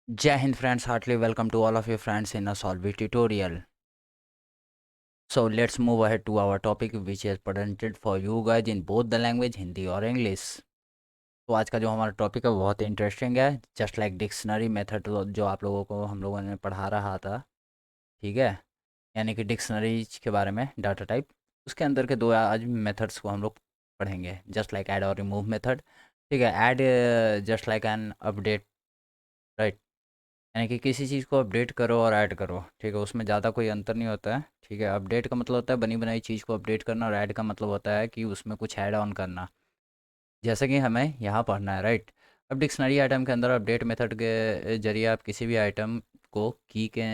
Jai Hind friends, heartily welcome to all of you friends in a Solvi tutorial. So let's move ahead to our topic which is presented for you guys in both the language Hindi और English. तो आज का जो हमारा topic है वो बहुत interesting है, जस्ट लाइक डिक्शनरी मेथड जो आप लोगों को हम लोगों ने पढ़ा रहा था। ठीक है, यानी कि डिक्शनरीज के बारे में डाटा टाइप, उसके अंदर के दो आज मेथड्स को हम लोग पढ़ेंगे, जस्ट लाइक ऐड और रिमूव मेथड। ठीक है, add just like an update, right, यानी कि किसी चीज़ को अपडेट करो और ऐड करो। ठीक है, उसमें ज़्यादा कोई अंतर नहीं होता है। ठीक है, अपडेट का मतलब होता है बनी बनाई चीज़ को अपडेट करना, और ऐड का मतलब होता है कि उसमें कुछ ऐड ऑन करना, जैसे कि हमें यहाँ पढ़ना है, राइट। अब डिक्शनरी आइटम के अंदर अपडेट मेथड के जरिए आप किसी भी आइटम को की के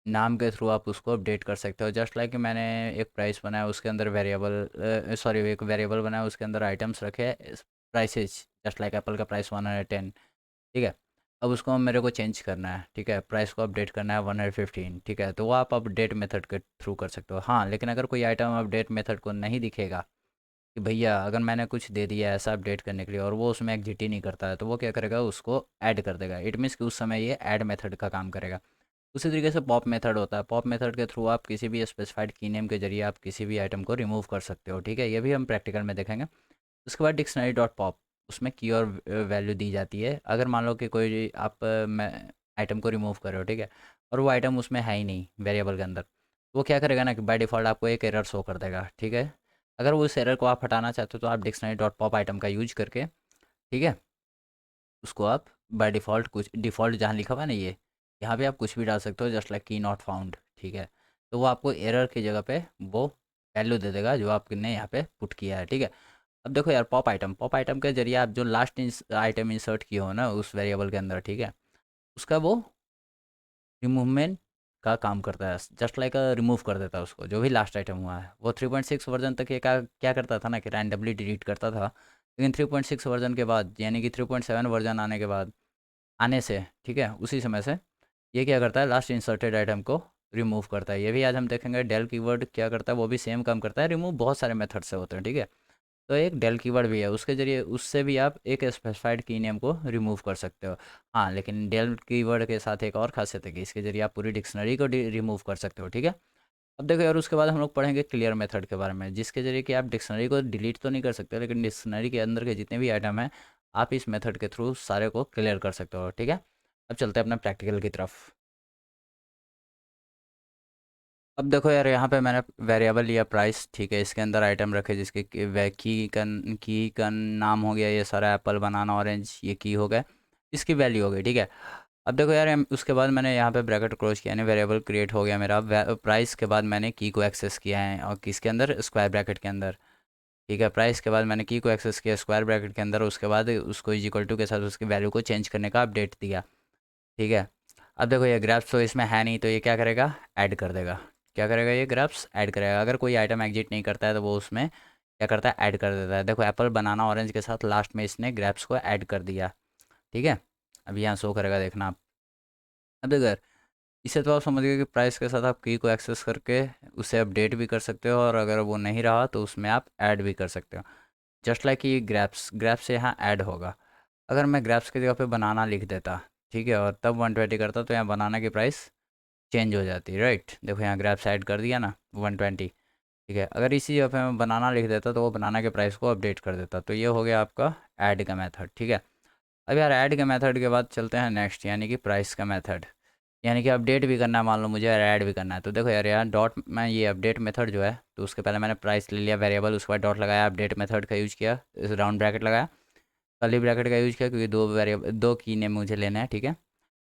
नाम के थ्रू आप उसको अपडेट कर सकते हो। जस्ट लाइक मैंने एक प्राइस बनाया, उसके अंदर वेरिएबल सॉरी एक वेरिएबल बनाया, उसके अंदर आइटम्स रखे प्राइसेस, जस्ट लाइक एप्पल का प्राइस 110। ठीक है, अब उसको मेरे को चेंज करना है। ठीक है, प्राइस को अपडेट करना है 115। ठीक है, तो वो आप अपडेट मेथड के थ्रू कर सकते हो। हाँ, लेकिन अगर कोई आइटम अपडेट मेथड को नहीं दिखेगा कि भैया अगर मैंने कुछ दे दिया है ऐसा अपडेट करने के लिए और वो उसमें एग्जिट ही नहीं करता है, तो वो क्या करेगा, उसको ऐड कर देगा। इट मीन्स कि उस समय ये ऐड मेथड का काम करेगा। उसी तरीके से पॉप मेथड होता है। पॉप मेथड के थ्रू आप किसी भी स्पेसिफाइड की नेम के जरिए आप किसी भी आइटम को रिमूव कर सकते हो। ठीक है, ये भी हम प्रैक्टिकल में देखेंगे। उसके बाद डिक्शनरी डॉट पॉप, उसमें की और वैल्यू दी जाती है। अगर मान लो कि कोई आप आइटम को रिमूव कर रहे हो, ठीक है, और वो आइटम उसमें है ही नहीं वेरिएबल के अंदर, तो वो क्या करेगा ना कि बाय डिफ़ॉल्ट आपको एक एरर शो कर देगा। ठीक है, अगर वो उस एरर को आप हटाना चाहते हो तो आप डिक्शनरी डॉट पॉप आइटम का यूज करके, ठीक है, उसको आप बाय डिफ़ॉल्ट कुछ डिफ़ॉल्ट जहाँ लिखा हुआ है ना ये, यहाँ पे आप कुछ भी डाल सकते हो, जस्ट लाइक की नॉट फाउंड। ठीक है, तो वो आपको एरर की जगह पे वो वैल्यू दे देगा जो आपने यहाँ पे पुट किया है। ठीक है, अब देखो यार, पॉप आइटम के जरिए आप जो लास्ट आइटम इंसर्ट किए हो ना उस वेरिएबल के अंदर, ठीक है, उसका वो रिमूवमेंट का काम करता है। जस्ट लाइक रिमूव कर देता है उसको, जो भी लास्ट आइटम हुआ है। वो 3.6 वर्जन तक ये क्या क्या करता था ना कि रैंडमली डिलीट करता था, लेकिन 3.6 वर्जन के बाद, यानी कि 3.7 वर्जन आने के बाद, आने से, ठीक है, उसी समय से ये क्या करता है, लास्ट इंसर्टेड आइटम को रिमूव करता है। ये भी आज हम देखेंगे। डेल कीवर्ड क्या करता है, वो भी सेम काम करता है। रिमूव बहुत सारे मेथड से होते हैं, ठीक है। तो एक डेल कीवर्ड भी है, उसके ज़रिए उससे भी आप एक स्पेसिफाइड की नेम को रिमूव कर सकते हो। हाँ, लेकिन डेल कीवर्ड के साथ एक और खासियत है कि इसके ज़रिए आप पूरी डिक्शनरी को रिमूव कर सकते हो। ठीक है, अब देखो यार, उसके बाद हम लोग पढ़ेंगे क्लियर मेथड के बारे में, जिसके ज़रिए कि आप डिक्शनरी को डिलीट तो नहीं कर सकते, लेकिन डिक्शनरी के अंदर के जितने भी आइटम हैं आप इस मेथड के थ्रू सारे को क्लियर कर सकते हो। ठीक है, अब चलते हैं अपने प्रैक्टिकल की तरफ। अब देखो यार, यहाँ पे मैंने वेरिएबल लिया प्राइस, ठीक है, इसके अंदर आइटम रखे जिसके की का नाम हो गया, ये सारा एप्पल बनाना ऑरेंज, ये की हो गया, इसकी वैल्यू हो गई। ठीक है, अब देखो यार, उसके बाद मैंने यहाँ पे ब्रैकेट क्लोज किया, यानी वेरिएबल क्रिएट हो गया मेरा प्राइस के बाद मैंने की को एक्सेस किया है, और किसके अंदर, स्क्वायर ब्रैकेट के अंदर। ठीक है, प्राइस के बाद मैंने की को एक्सेस किया स्क्वायर ब्रैकेट के अंदर, उसके बाद उसको इज इक्वल टू के साथ उसकी वैल्यू को चेंज करने का अपडेट दिया। ठीक है, अब देखो ये ग्राफ्स तो इसमें है नहीं, तो ये क्या करेगा, ऐड कर देगा। क्या करेगा, ये ग्राफ्स ऐड करेगा। अगर कोई आइटम एग्जिट नहीं करता है तो वो उसमें क्या करता है, ऐड कर देता है। देखो एप्पल बनाना ऑरेंज के साथ लास्ट में इसने ग्राफ्स को ऐड कर दिया। ठीक है, अब यहाँ शो करेगा, देखना आप। अब देखो यार, इसे तो आप समझ गए कि प्राइस के साथ आप की को एक्सेस करके उसे अपडेट भी कर सकते हो, और अगर वो नहीं रहा तो उसमें आप ऐड भी कर सकते हो। जस्ट लाइक ये ग्राफ्स ग्राफ्स से यहाँ ऐड होगा। अगर मैं ग्राफ्स की जगह पे बनाना लिख देता, ठीक है, और तब 120 करता, तो यहाँ बनाना की प्राइस चेंज हो जाती है, राइट। देखो यहाँ ग्राफ्स ऐड कर दिया ना 120। ठीक है, अगर इसी जगह पे मैं बनाना लिख देता तो वो बनाना के प्राइस को अपडेट कर देता। तो ये हो गया आपका ऐड का मेथड। ठीक है, अब यार ऐड के मेथड के बाद चलते हैं नेक्स्ट, यानी कि प्राइस का मेथड। यानी कि अपडेट भी करना है, मान लो मुझे ऐड भी करना है। तो देखो यार, यहाँ डॉट मैं ये अपडेट मेथड जो है, तो उसके पहले मैंने प्राइस ले लिया वेरिएबल, उसके बाद डॉट लगाया, अपडेट मेथड का यूज़ किया, राउंड ब्रैकेट लगाया, कर्ली ब्रैकेट का यूज़ किया, क्योंकि दो वेरिएबल दो की नेम मुझे लेना है। ठीक है,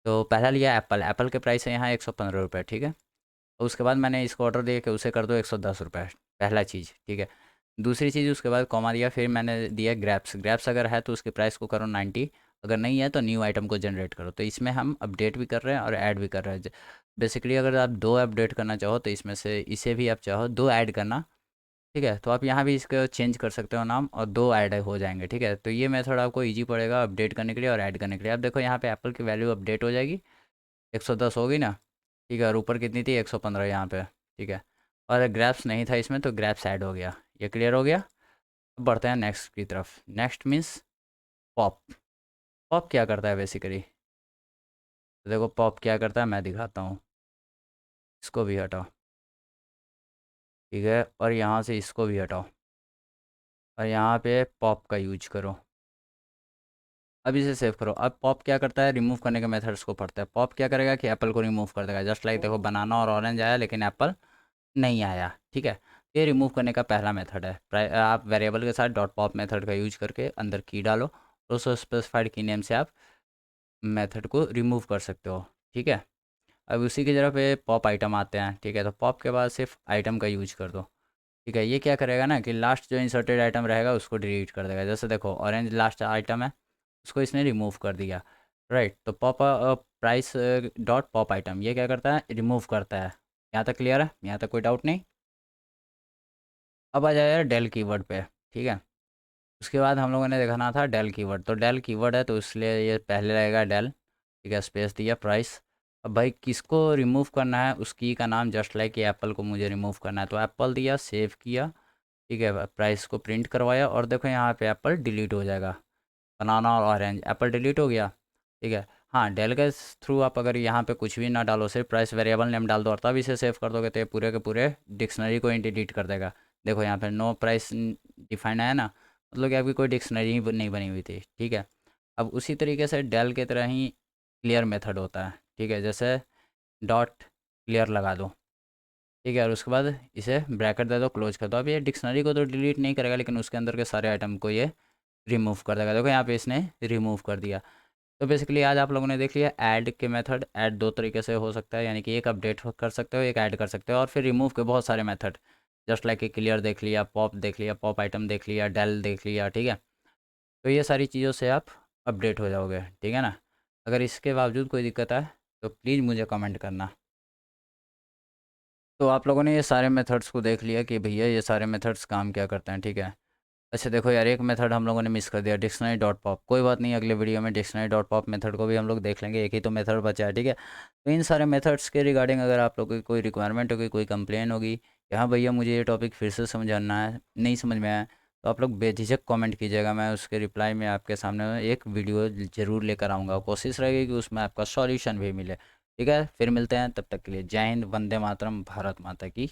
तो पहला लिया एप्पल, एप्पल के प्राइस है यहाँ 115 रुपये। ठीक है, और उसके बाद मैंने इसको ऑर्डर दिया कि उसे कर दो 110 रुपये, पहला चीज़। ठीक है, दूसरी चीज़, उसके बाद कॉमा दिया, फिर मैंने दिया ग्रैप्स। ग्रैप्स अगर है तो उसके प्राइस को करो 90, अगर नहीं है तो न्यू आइटम को जनरेट करो। तो इसमें हम अपडेट भी कर रहे हैं और ऐड भी कर रहे हैं। बेसिकली अगर आप दो अपडेट करना चाहो तो इसमें से इसे भी आप चाहो दो ऐड करना, ठीक है, तो आप यहाँ भी इसको चेंज कर सकते हो नाम, और दो ऐड हो जाएंगे। ठीक है, तो ये मेथड आपको ईजी पड़ेगा अपडेट करने के लिए और ऐड करने के लिए। अब देखो यहाँ पे एप्पल की वैल्यू अपडेट हो जाएगी, 110 होगी ना। ठीक है, और ऊपर कितनी थी, 115 यहाँ पे। ठीक है, और ग्रैप्स नहीं था इसमें तो ग्रैप्स ऐड हो गया। ये क्लियर हो गया। अब बढ़ते हैं नेक्स्ट की तरफ। Next means pop. पॉप क्या करता है बेसिकली, तो देखो पॉप क्या करता है, मैं दिखाता हूँ। इसको भी हटाओ, ठीक है, और यहाँ से इसको भी हटाओ, और यहाँ पे पॉप का यूज करो। अब इसे सेव करो। अब पॉप क्या करता है, रिमूव करने के मेथड्स को पढ़ता है। पॉप क्या करेगा कि एप्पल को रिमूव कर देगा। जस्ट लाइक देखो, बनाना और ऑरेंज आया लेकिन एप्पल नहीं आया, ठीक है। ये रिमूव करने का पहला मेथड है। आप वेरिएबल के साथ डॉट पॉप मेथड का यूज करके अंदर की डालो, और उस स्पेसिफाइड की नेम से आप मेथड को रिमूव कर सकते हो, ठीक है। अब उसी की जगह पे पॉप आइटम आते हैं, ठीक है। तो पॉप के बाद सिर्फ आइटम का यूज कर दो, ठीक है। ये क्या करेगा ना कि लास्ट जो इंसर्टेड आइटम रहेगा उसको डिलीट कर देगा। जैसे देखो ऑरेंज लास्ट आइटम है, उसको इसने रिमूव कर दिया, राइट। तो pop price dot pop item ये क्या करता है, रिमूव करता है। यहाँ तक क्लियर है, यहाँ तक कोई डाउट नहीं। अब आ जाएगा डेल कीवर्ड पे, ठीक है। उसके बाद हम लोगों ने देखना था डेल कीवर्ड। तो डेल कीवर्ड है तो इसलिए ये पहले रहेगा डेल, ठीक है। स्पेस दिया, प्राइस। अब भाई किसको रिमूव करना है, उस की का नाम जस्ट लाइक कि एप्पल को मुझे रिमूव करना है, तो एप्पल दिया, सेव किया, ठीक है। प्राइस को प्रिंट करवाया, और देखो यहाँ पे एप्पल डिलीट हो जाएगा। बनाना और ऑरेंज एप्पल डिलीट हो गया, ठीक है। हाँ, डेल के थ्रू आप अगर यहाँ पे कुछ भी ना डालो, सिर्फ प्राइस वेरिएबल नेम डाल दो और तब इसे सेव कर दोगे, तो ये पूरे के पूरे डिक्शनरी को ही डिलीट कर देगा। देखो यहाँ पे नो प्राइस डिफाइंड है ना, मतलब कि आपकी कोई डिक्शनरी ही नहीं बनी हुई थी, ठीक है। अब उसी तरीके से डेल के तरह ही क्लियर मेथड होता है, ठीक है। जैसे डॉट क्लियर लगा दो, ठीक है, और उसके बाद इसे ब्रैकेट दे दो, क्लोज कर दो। अब ये डिक्शनरी को तो डिलीट नहीं करेगा, लेकिन उसके अंदर के सारे आइटम को ये रिमूव कर देगा। देखो यहाँ पे इसने रिमूव कर दिया। तो बेसिकली आज आप लोगों ने देख लिया ऐड के मेथड। ऐड दो तरीके से हो सकता है, यानी कि एक अपडेट कर सकते हो, एक ऐड कर सकते हो, और फिर रिमूव के बहुत सारे मेथड। जस्ट लाइक क्लियर देख लिया, पॉप देख लिया, पॉप आइटम देख लिया, डेल देख लिया, ठीक है। तो ये सारी चीज़ों से आप अपडेट हो जाओगे, ठीक है ना। अगर इसके बावजूद कोई दिक्कत आए तो प्लीज़ मुझे कमेंट करना। तो आप लोगों ने ये सारे मेथड्स को देख लिया कि भैया ये सारे मेथड्स काम क्या करते हैं, ठीक है। अच्छा देखो यार, एक मेथड हम लोगों ने मिस कर दिया, डिक्शनरी डॉट पॉप। कोई बात नहीं, अगले वीडियो में डिक्शनरी डॉट पॉप मेथड को भी हम लोग देख लेंगे, एक ही तो मेथड बचा है, ठीक है। तो इन सारे मेथड्स के रिगार्डिंग अगर आप लोगों की कोई रिक्वायरमेंट होगी, कोई कंप्लेन होगी कि हाँ भैया मुझे ये टॉपिक फिर से समझाना है, नहीं समझ में आया, तो आप लोग बेझिझक कमेंट कीजिएगा। मैं उसके रिप्लाई में आपके सामने एक वीडियो ज़रूर लेकर आऊँगा। कोशिश रहेगी कि उसमें आपका सॉल्यूशन भी मिले, ठीक है। फिर मिलते हैं, तब तक के लिए जय हिंद, वंदे मातरम, भारत माता की